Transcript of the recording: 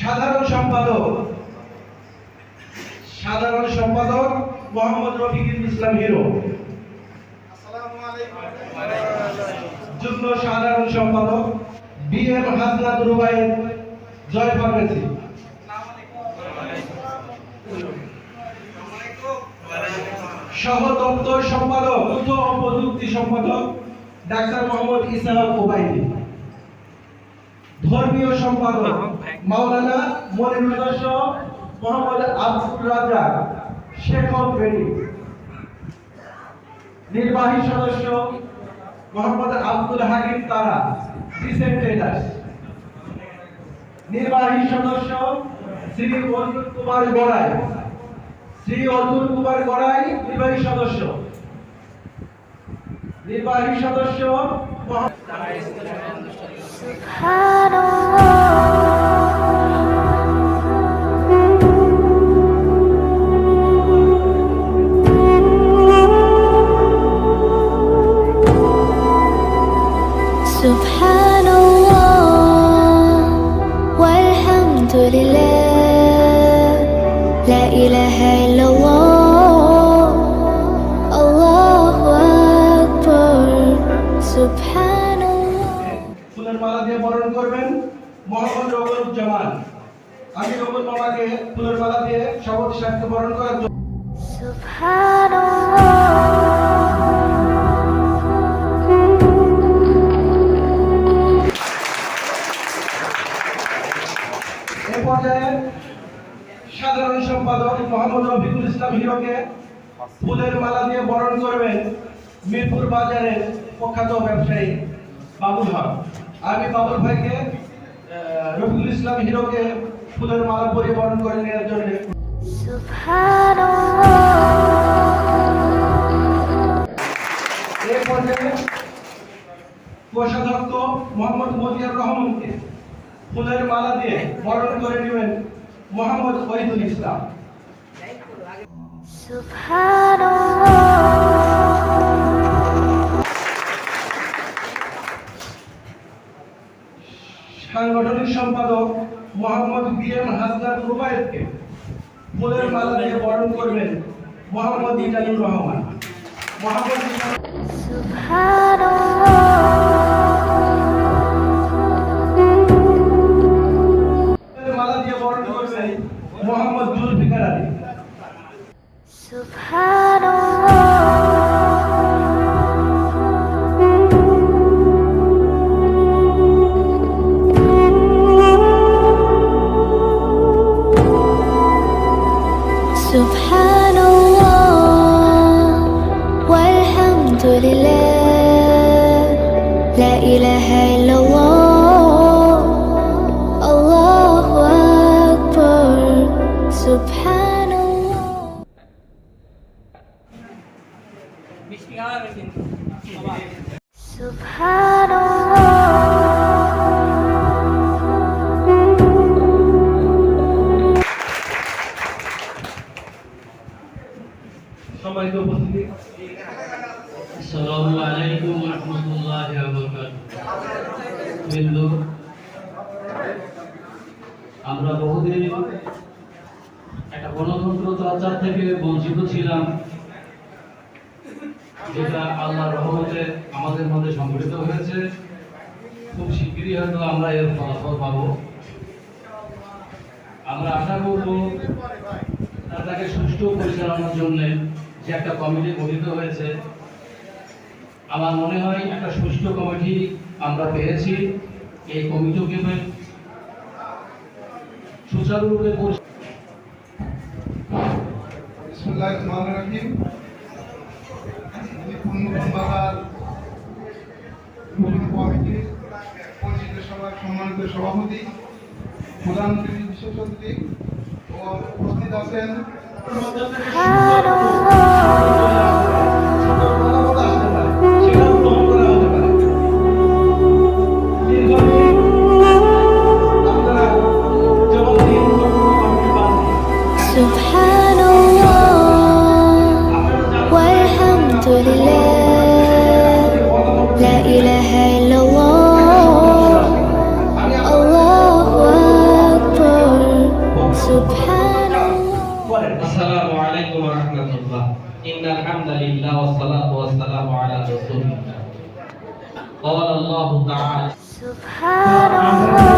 সাধারণ সম্পাদক মোহাম্মদ রফিকুল ইসলাম হিরো। যুগ্ম সাধারণ সম্পাদক বিএম হাসনাত রুবায়েত, জয় ফার্মেসি। সহ দপ্তর সম্পাদক তথ্য ও প্রযুক্তি সম্পাদক ডাক্তার মোহাম্মদ ইসহাক ওবাইদি। ধর্মীয় সম্পাদক মাওলানা মনিরুল সদস্য মোহাম্মদ আব্দুর রাজ্জাক শেখর বেদি। নির্বাহী সদস্য মোহাম্মদ আব্দুল হাকিম তারা, ডিসেন্টেটাস। নির্বাহী সদস্য শ্রী অর্জুন কুমার গড়াই, নির্বাহী সদস্য Subhanallah walhamdulillah la ilaha illallah Allahu akbar subhanallah। ফুলের মালা দিয়ে বরণ করবেন মোহাম্মদ রবুজ্জামান। আমি রবুল মামাকে ফুলের মালা দিয়ে শপথ সাক্ষ্য বরণ করার জন্য Subhanallah। সাধারণ সম্পাদক মোহাম্মদ রফিকুল ইসলাম হিরোকে ফুলের মালা দিয়ে বরণ করবেন মিরপুর বাজারের প্রখ্যাত ব্যবসায়ী বাবুল হক। আমি বাবুল ভাইকে রফিকুল ইসলাম হিরোকে ফুলের মালা পরিয়ে বরণ করে নেওয়ার জন্য এই পর্যায়ে কোষাধ্যক্ষ মোহাম্মদ মজিয়ার রহমানকে ফুলের মালা দিয়ে বরণ করে নেবেন মোহাম্মদ ফরিদুল ইসলাম। সাংগঠনিক সম্পাদক মোহাম্মদ বিএম হাসনাত রুবায়েতকে ফুলের মালা দিয়ে বরণ করবেন মোহাম্মদ ইজানুর রহমান। মালা দিয়ে বরণ করবেন Mohammad Zulfikar Ali. Subhanallah walhamdulillah la ilaha illallah Allahu akbar subhanallah। সম্মানিত উপস্থিতি, আসসালামু আলাইকুম ওয়া রাহমাতুল্লাহি ওয়া বারাকাতুহু। আমরা বহুদিন একটা গণতন্ত্র চর্চা থেকে বঞ্চিত ছিলাম, যেটা আল্লাহর রহমতে আমাদের মধ্যে সংগঠিত হয়েছে। খুব শীঘ্রই হয়তো আমরা এর ফলাফল পাবো। আমরা আশা করব তাকে সুষ্ঠু পরিচালনার জন্য যে একটা কমিটি গঠিত হয়েছে, আমার মনে হয় একটা সুষ্ঠু কমিটি আমরা পেয়েছি। এই কমিটিকে সুচারুরূপে বিসমিল্লাহির রহমানির রহিম। বাজার কমিটির পরিচিত সভার সম্মানিত সভাপতি, প্রধান অতিথি, বিশেষ অতিথি ও উপস্থিত আছেন La ilaha illallah Allahu akbar হামদালিল্লাহ ওয়া সালাতু ওয়া সালামু আলা রাসূলিল্লাহ। قال الله تعالى سبحان الله